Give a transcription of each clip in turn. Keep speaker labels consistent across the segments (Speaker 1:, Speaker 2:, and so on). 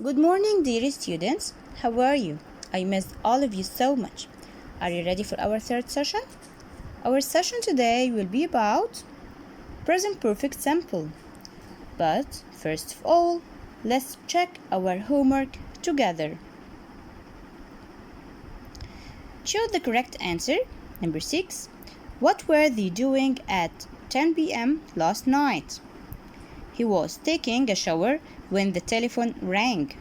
Speaker 1: Good morning, dear students. How are you? I missed all of you so much. Are you ready for our third session? Our session today will be about present perfect simple. But first of all, let's check our homework together. Choose the correct answer. Number 6. What were they doing at 10 p.m. last night? He was taking a shower when the telephone rang.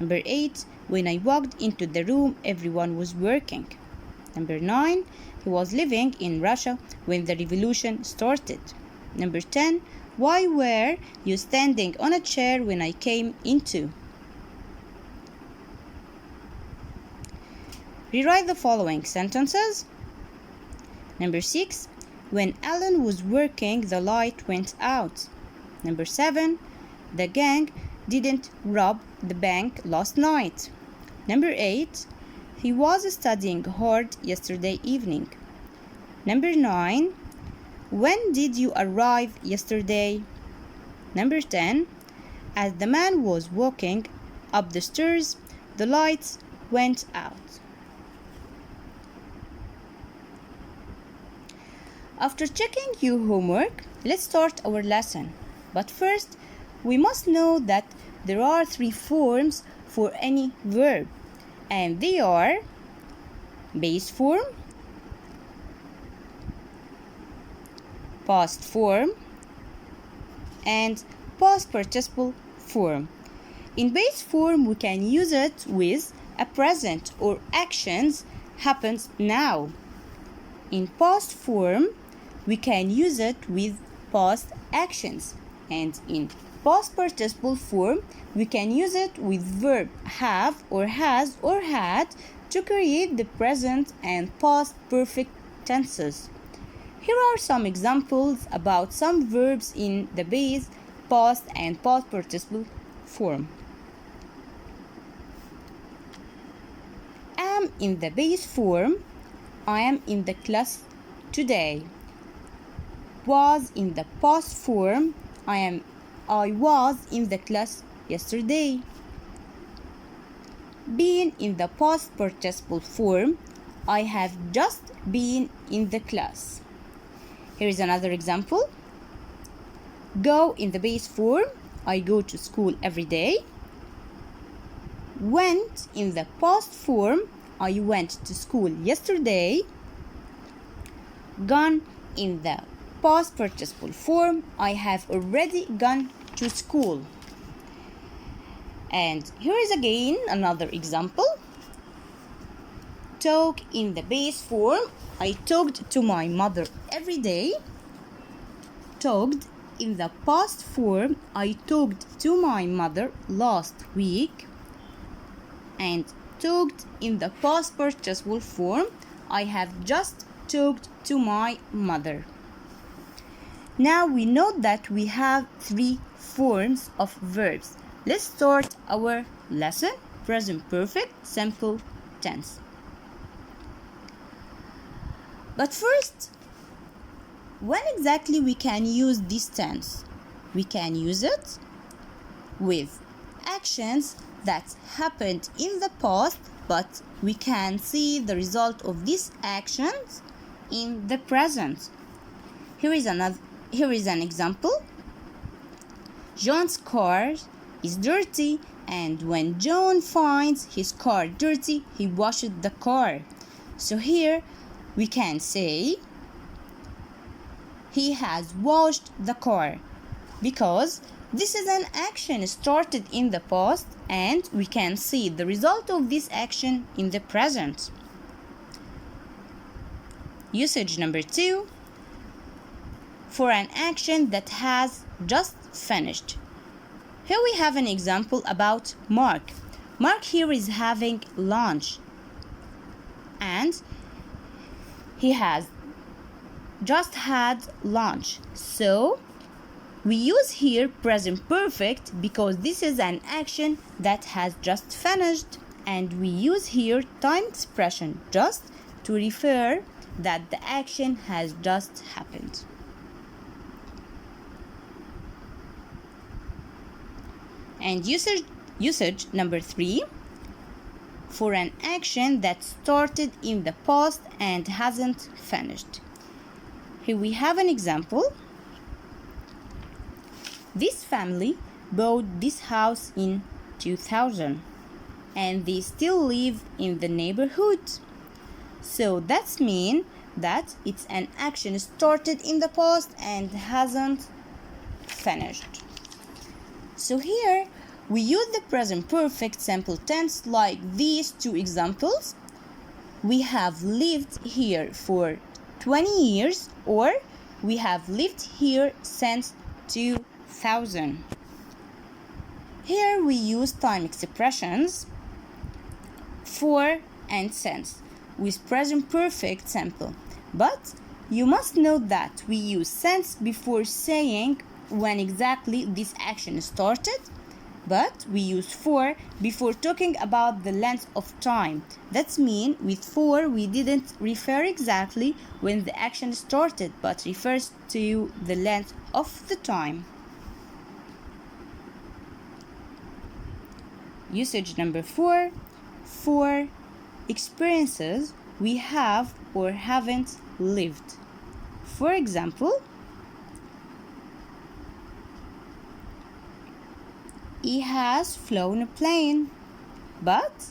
Speaker 1: Number 8. When I walked into the room, everyone was working. Number 9. He was living in Russia when the revolution started. Number 10. Why were you standing on a chair when I came into? Rewrite the following sentences. Number 6. When Alan was working, the light went out. Number 7. The gang didn't rob the bank last night. Number 8. He was studying hard yesterday evening. Number 9. When did you arrive yesterday? Number 10. As the man was walking up the stairs, the lights went out. After checking your homework, let's start our lesson. But first, we must know that there are 3 forms for any verb, and they are base form, past form, and past participle form. In base form, we can use it with a present or actions happens now. In past form, we can use it with past actions, and in past participle form we can use it with verb have or has or had to create the present and past perfect tenses. Here are some examples about some verbs in the base, past and past participle form. Am in the base form, I am in the class today. Was in the past form, I was in the class yesterday. Been in the past participle form, I have just been in the class. Here is another example. Go in the base form, I go to school every day. Went in the past form, I went to school yesterday. Gone in the past participle form, I have already gone to school. And here is again another example. Talk in the base form, I talked to my mother every day. Talked in the past form, I talked to my mother last week. And talked in the past participle form, I have just talked to my mother. Now we know that we have 3 forms of verbs. Let's start our lesson. Present perfect, simple tense. But first, when exactly we can use this tense? We can use it with actions that happened in the past, but we can see the result of these actions in the present. Here is an example. John's car is dirty, and when John finds his car dirty, he washes the car. So here we can say he has washed the car, because this is an action started in the past and we can see the result of this action in the present. Usage number 2. For an action that has just finished. Here we have an example about Mark. Mark here is having lunch and he has just had lunch. So we use here present perfect because this is an action that has just finished, and we use here time expression just to refer that the action has just happened. And usage number 3, for an action that started in the past and hasn't finished. Here we have an example. This family bought this house in 2000 and they still live in the neighborhood. So that means that it's an action started in the past and hasn't finished. So here we use the present perfect simple tense like these two examples. We have lived here for 20 years, or we have lived here since 2000. Here we use time expressions for and since with present perfect simple. But you must note that we use since before saying when exactly this action started, but we use for before talking about the length of time. That means with for we didn't refer exactly when the action started, but refers to the length of the time. Usage number 4, for experiences we have or haven't lived. For example, he has flown a plane, but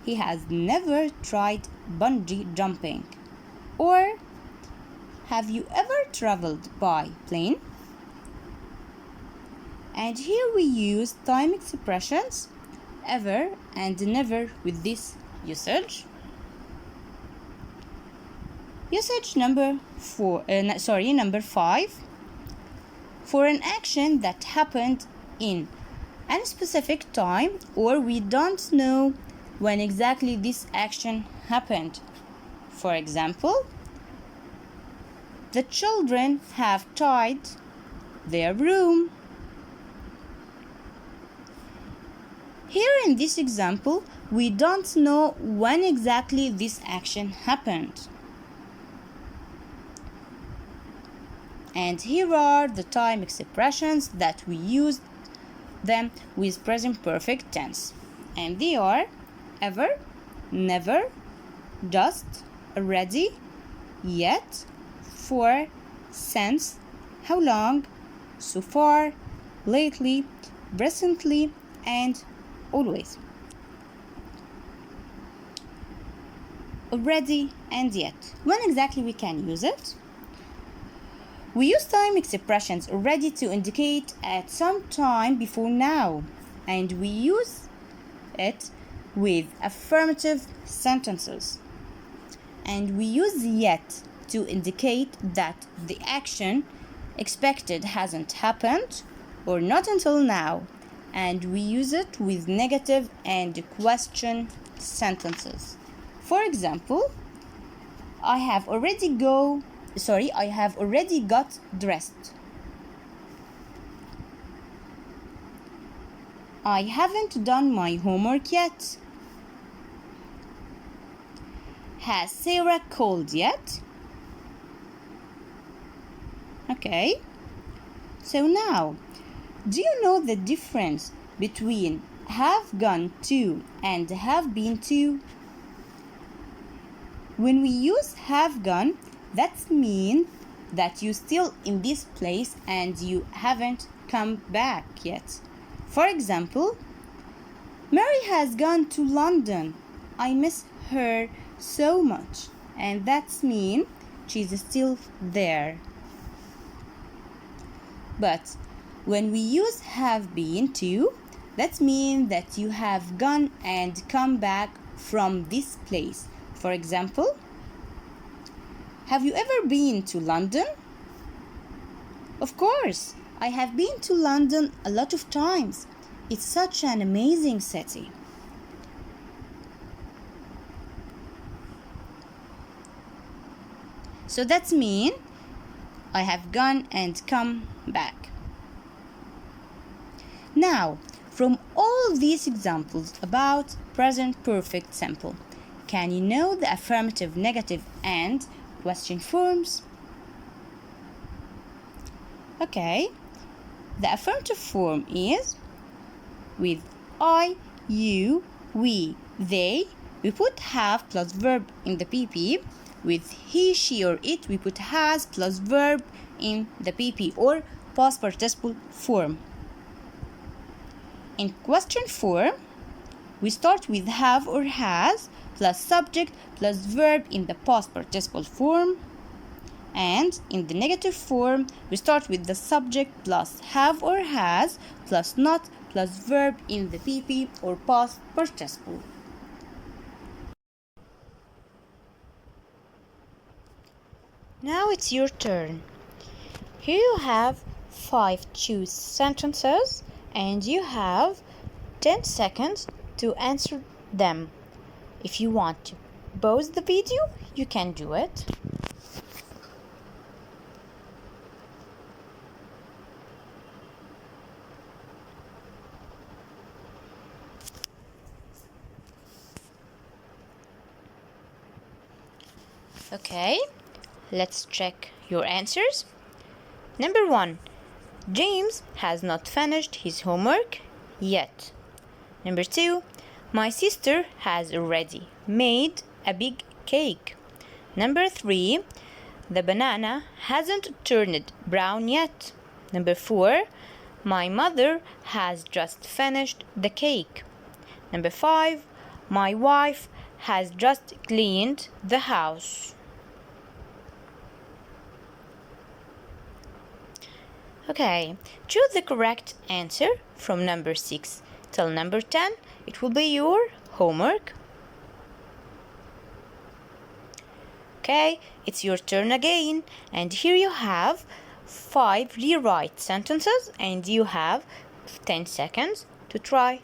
Speaker 1: he has never tried bungee jumping. Or, have you ever traveled by plane? And here we use time expressions ever and never with this usage. Usage number 5, for an action that happened in a specific time or we don't know when exactly this action happened. For example, the children have tied their room. Here in this example, we don't know when exactly this action happened. And here are the time expressions that we used them with present perfect tense. And they are ever, never, just, already, yet, for, since, how long, so far, lately, recently, and always. Already and yet. When exactly we can use it? We use time expressions already to indicate at some time before now, and we use it with affirmative sentences. And we use yet to indicate that the action expected hasn't happened or not until now, and we use it with negative and question sentences. For example, I have already got dressed. I haven't done my homework yet. Has Sarah called yet? Okay. So now, do you know the difference between have gone to and have been to? When we use have gone, that means that you're still in this place and you haven't come back yet. For example, Mary has gone to London. I miss her so much. And that means she's still there. But when we use have been to, that means that you have gone and come back from this place. For example, have you ever been to London? Of course, I have been to London a lot of times. It's such an amazing city. So that means I have gone and come back. Now, from all these examples about present perfect simple, can you know the affirmative, negative, and question forms? Okay, the affirmative form is with I, you, we, they, we put have plus verb in the PP. With he, she, or it, we put has plus verb in the PP or past participle form. In question 4, we start with have or has plus subject plus verb in the past participle form. And in the negative form, we start with the subject plus have or has plus not plus verb in the PP or past participle. Now it's your turn. Here you have 5 choose sentences and you have 10 seconds to answer them. If you want to pause the video, you can do it. Okay, let's check your answers. Number 1, James has not finished his homework yet. Number 2, my sister has already made a big cake. Number 3, the banana hasn't turned brown yet. Number 4, my mother has just finished the cake. Number 5, my wife has just cleaned the house. Okay, choose the correct answer from number 6 till number 10. It will be your homework. Okay, it's your turn again. And here you have 5 rewrite sentences and you have 10 seconds to try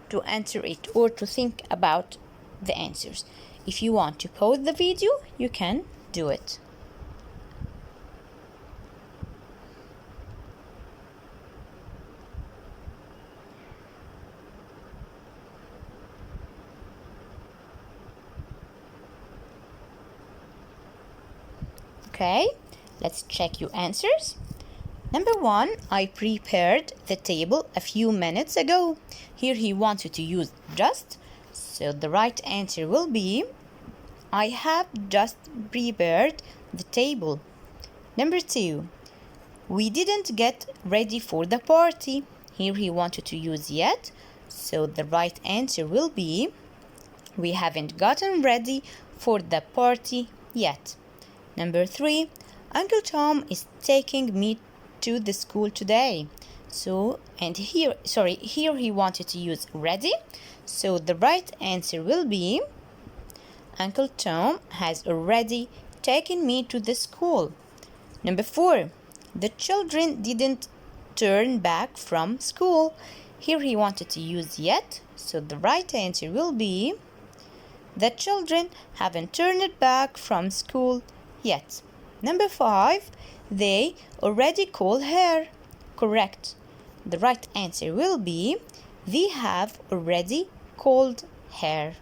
Speaker 1: to answer it or to think about the answers. If you want to pause the video, you can do it. Okay, let's check your answers. Number 1, I prepared the table a few minutes ago. Here he wants you to use just, so the right answer will be I have just prepared the table. Number 2, we didn't get ready for the party. Here he wants you to use yet, so the right answer will be we haven't gotten ready for the party yet. Number 3, Uncle Tom is taking me to the school today. Here he wanted to use ready. So the right answer will be Uncle Tom has already taken me to the school. Number 4, the children didn't turn back from school. Here he wanted to use yet. So the right answer will be the children haven't turned back from school yet. Number 5, they already called her. Correct. The right answer will be they have already called her.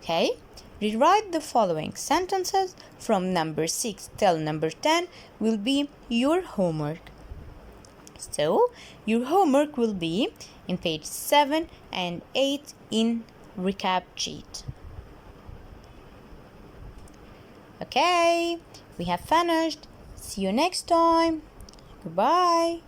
Speaker 1: Okay, rewrite the following sentences from number 6 till number 10 will be your homework. So, your homework will be in page 7 and 8 in recap sheet. Okay, we have finished. See you next time. Goodbye.